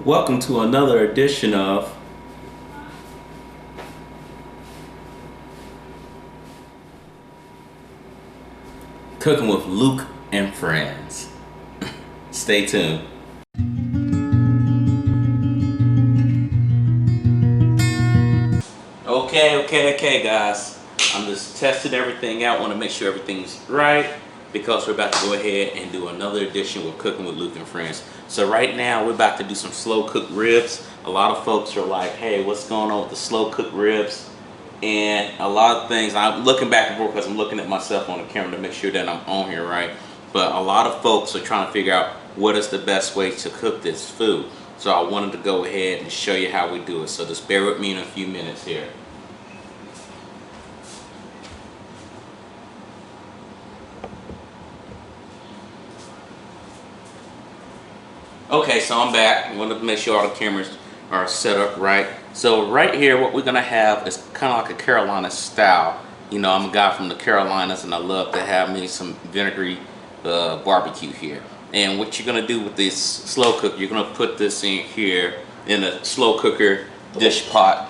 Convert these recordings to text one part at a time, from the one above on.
Welcome to another edition of Cooking with Luke and Friends. Stay tuned. Okay, guys. I'm just testing everything out. Want to make sure everything's right because we're about to go ahead and do another edition with Cooking with Luke and Friends. So right now we're about to do some slow cooked ribs. A lot of folks are like, "Hey, what's going on with the slow cooked ribs?" And a lot of things. I'm looking back and forth because I'm looking at myself on the camera to make sure that I'm on here right. But a lot of folks are trying to figure out what is the best way to cook this food. So I wanted to go ahead and show you how we do it. So just bear with me in a few minutes here. Okay, so I'm back. I wanted to make sure all the cameras are set up right. So right here, what we're gonna have is kind of like a Carolina style. You know, I'm a guy from the Carolinas and I love to have me some vinegary barbecue here. And what you're gonna do with this slow cook, you're gonna put this in here in a slow cooker dish pot.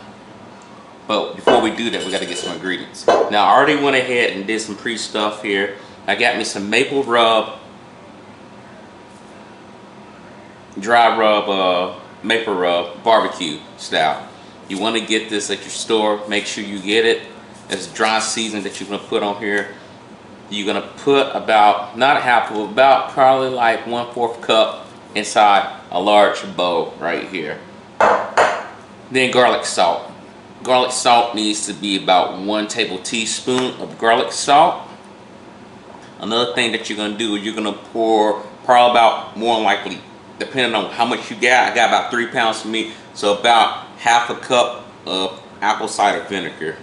But before we do that, we gotta get some ingredients. Now, I already went ahead and did some pre-stuff here. I got me some maple rub, dry rub, maple rub, barbecue style. You want to get this at your store. Make sure you get it. It's dry seasoning that you're going to put on here. You're going to put about, not half of, about probably like 1/4 cup inside a large bowl right here. Then garlic salt. Garlic salt needs to be about 1 tablespoon of garlic salt. Another thing that you're going to do is you're going to pour probably about, more likely, depending on how much you got. I got about 3 pounds for me, so about 1/2 cup of apple cider vinegar.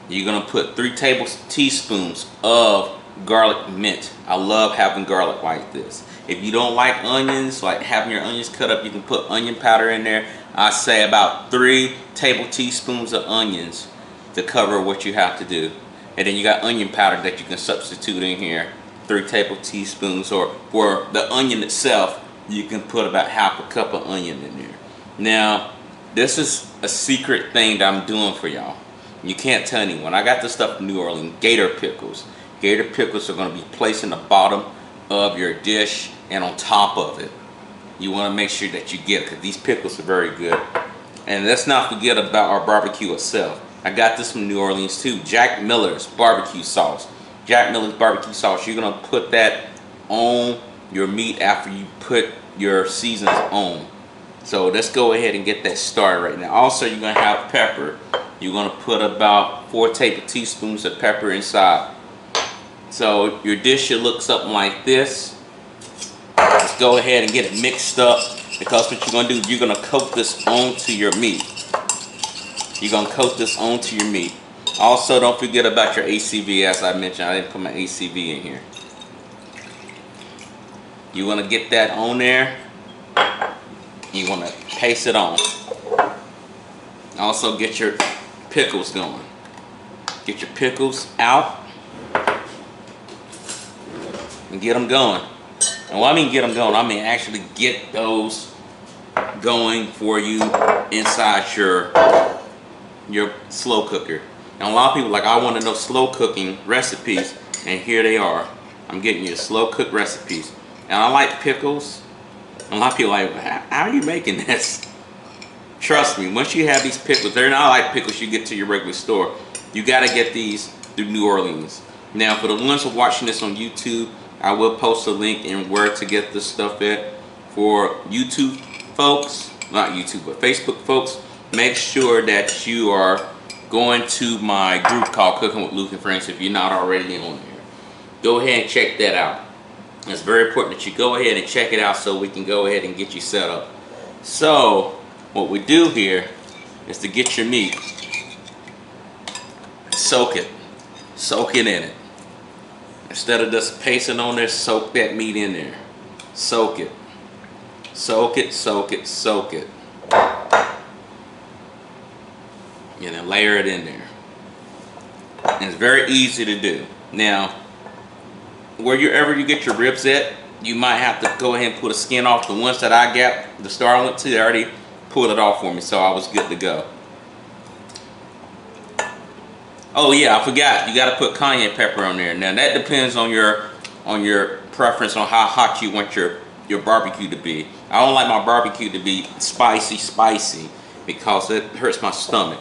You're gonna put 3 tablespoons of garlic mint. I love having garlic like this. If you don't like onions, like having your onions cut up, you can put onion powder in there. I say about 3 tablespoons of onions to cover what you have to do. And then you got onion powder that you can substitute in here. 3 tablespoons, or for the onion itself, you can put about 1/2 cup of onion in there. Now, this is a secret thing that I'm doing for y'all. You can't tell anyone. I got this stuff from New Orleans, gator pickles. Gator pickles are going to be placed in the bottom of your dish and on top of it. You want to make sure that you get it because these pickles are very good. And let's not forget about our barbecue itself. I got this from New Orleans too, Jack Miller's barbecue sauce. Jack Miller's barbecue sauce, you're going to put that on your meat after you put your seasons on. So let's go ahead and get that started right now. Also, you're going to have pepper. You're going to put about 4 tablespoons of pepper inside. So your dish should look something like this. Let's go ahead and get it mixed up, because what you're going to do, you're going to coat this onto your meat. You're going to coat this onto your meat. Also, don't forget about your ACV. As I mentioned, I didn't put my ACV in here. You want to get that on there. You want to paste it on. Also, get your pickles going. Get your pickles out and get them going. And when I mean get them going, I mean actually get those going for you inside your slow cooker. And a lot of people are like, I want to know slow cooking recipes, and here they are. I'm getting you slow cook recipes. And I like pickles. A lot of people are like, how are you making this? Trust me, once you have these pickles, they're not like pickles you get to your regular store. You got to get these through New Orleans. Now, for the ones who are watching this on YouTube, I will post a link in where to get this stuff at. For YouTube folks, not YouTube, but Facebook folks, make sure that you are going to my group called Cooking with Luke and Friends if you're not already on there. Go ahead and check that out. It's very important that you go ahead and check it out so we can go ahead and get you set up. So, what we do here is to get your meat, soak it in it. Instead of just pasting on there, soak that meat in there. Soak it. Soak it, soak it, soak it. And then layer it in there. And it's very easy to do. Now, wherever you get your ribs at, you might have to go ahead and pull the skin off. The ones that I got, the store I went to, they already pulled it off for me, so I was good to go. Oh yeah, I forgot. You got to put cayenne pepper on there. Now that depends on your preference on how hot you want your barbecue to be. I don't like my barbecue to be spicy because it hurts my stomach.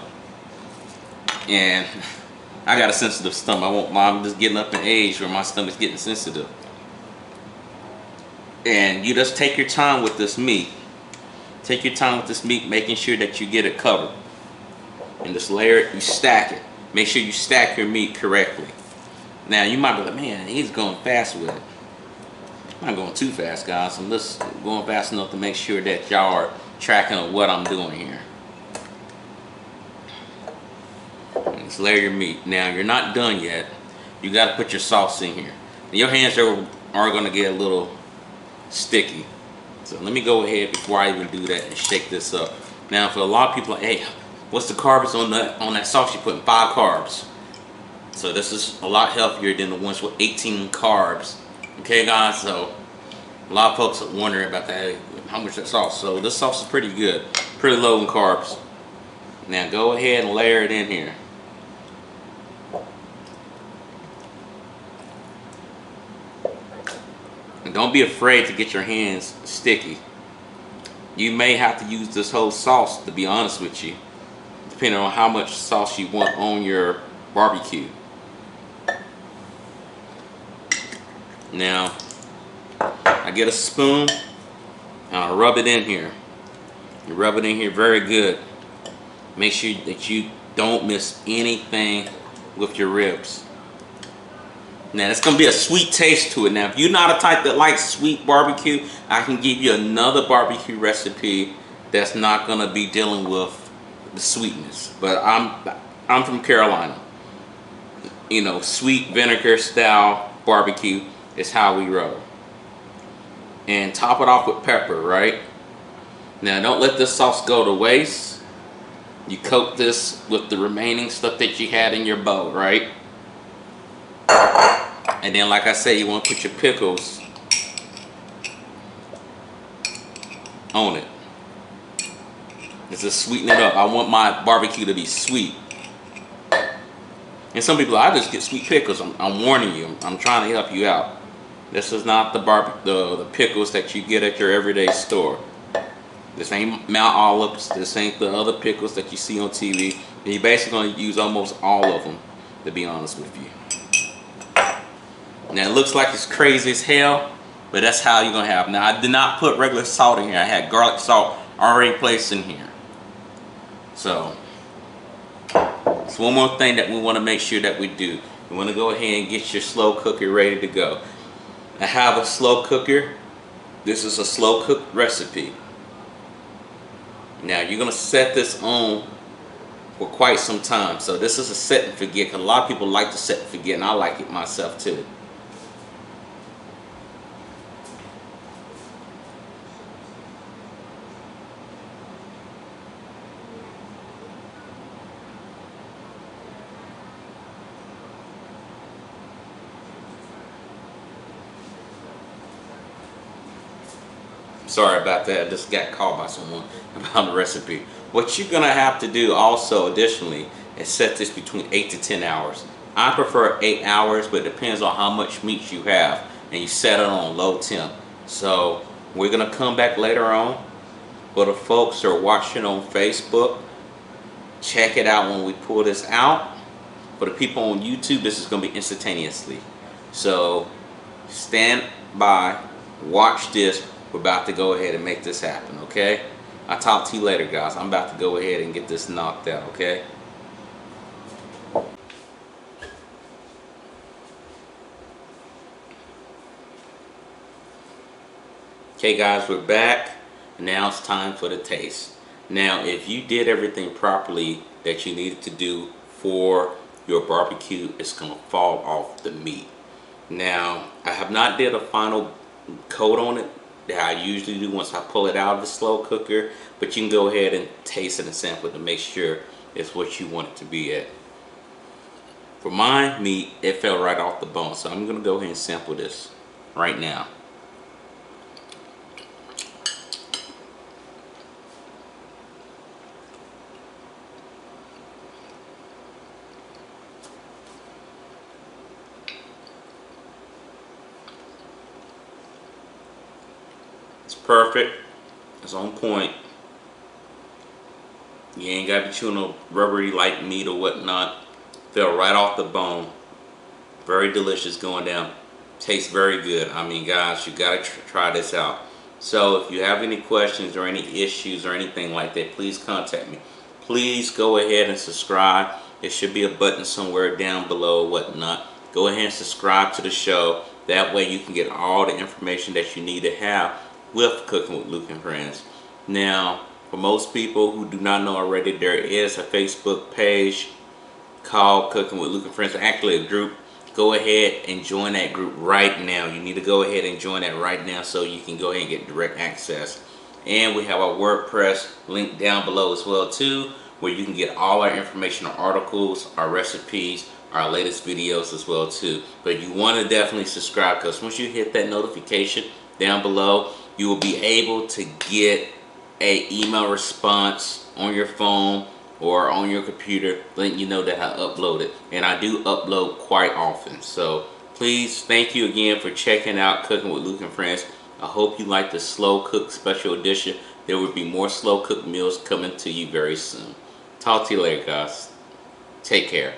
And I got a sensitive stomach. I'm just getting up in age where my stomach's getting sensitive. And you just take your time with this meat. Take your time with this meat, making sure that you get it covered. And just layer it, you stack it. Make sure you stack your meat correctly. Now you might be like, man, he's going fast with it. I'm not going too fast, guys. I'm just going fast enough to make sure that y'all are tracking on what I'm doing here. Just layer your meat. Now you're not done yet. You got to put your sauce in here. Your hands are going to get a little sticky. So let me go ahead before I even do that and shake this up. Now for a lot of people, like, hey, what's the carbs on that sauce you're putting? 5 carbs. So this is a lot healthier than the ones with 18 carbs. Okay, guys, so a lot of folks are wondering about that, how much that sauce. So this sauce is pretty good, pretty low in carbs. Now go ahead and layer it in here. And don't be afraid to get your hands sticky. You may have to use this whole sauce, to be honest with you, depending on how much sauce you want on your barbecue. Now, I get a spoon and I rub it in here. You rub it in here very good. Make sure that you don't miss anything with your ribs. Now, it's going to be a sweet taste to it. Now, if you're not a type that likes sweet barbecue, I can give you another barbecue recipe that's not going to be dealing with the sweetness. But I'm from Carolina. You know, sweet vinegar style barbecue is how we roll. And top it off with pepper, right? Now don't let this sauce go to waste. You coat this with the remaining stuff that you had in your bowl, right? And then like I said, you want to put your pickles on it. It's just sweeten it up. I want my barbecue to be sweet. And some people, I just get sweet pickles. I'm warning you. I'm trying to help you out. This is not the pickles that you get at your everyday store. This ain't Mount Olives. This ain't the other pickles that you see on TV. And you're basically going to use almost all of them, to be honest with you. Now it looks like it's crazy as hell, but that's how you're going to have. Now I did not put regular salt in here. I had garlic salt already placed in here. So it's one more thing that we want to make sure that we do. You want to go ahead and get your slow cooker ready to go. I have a slow cooker. This is a slow cooked recipe. Now you're going to set this on for quite some time. So this is a set and forget, because a lot of people like to set and forget, and I like it myself too. Sorry about that, I just got called by someone about the recipe. What you're gonna have to do also additionally is set this between 8 to 10 hours. I prefer 8 hours, but it depends on how much meat you have, and you set it on low temp. So we're gonna come back later on. For the folks who are watching on Facebook, check it out when we pull this out. For the people on YouTube, this is gonna be instantaneously. So stand by, watch this. We're about to go ahead and make this happen, okay? I'll talk to you later, guys. I'm about to go ahead and get this knocked out, okay? Okay, guys, we're back. Now it's time for the taste. Now, if you did everything properly that you needed to do for your barbecue, it's going to fall off the meat. Now, I have not did a final coat on it that I usually do once I pull it out of the slow cooker, but you can go ahead and taste it and sample it to make sure it's what you want it to be at. For my meat, it fell right off the bone, so I'm going to go ahead and sample this right now. It's perfect. It's on point. You ain't got to chew no rubbery like meat or whatnot. Fell right off the bone. Very delicious going down. Tastes very good. I mean, guys, you gotta try this out. So if you have any questions or any issues or anything like that, please contact me. Please go ahead and subscribe. There should be a button somewhere down below or whatnot. Go ahead and subscribe to the show. That way you can get all the information that you need to have with Cooking with Luke and Friends. Now, for most people who do not know already, there is a Facebook page called Cooking with Luke and Friends. Actually, a group. Go ahead and join that group right now. You need to go ahead and join that right now so you can go ahead and get direct access. And we have our WordPress link down below as well too, where you can get all our information, our articles, our recipes, our latest videos as well too. But you want to definitely subscribe, because once you hit that notification down below, you will be able to get an email response on your phone or on your computer letting you know that I uploaded. And I do upload quite often. So please, thank you again for checking out Cooking with Luke and Friends. I hope you like the slow cook special edition. There will be more slow cooked meals coming to you very soon. Talk to you later, guys. Take care.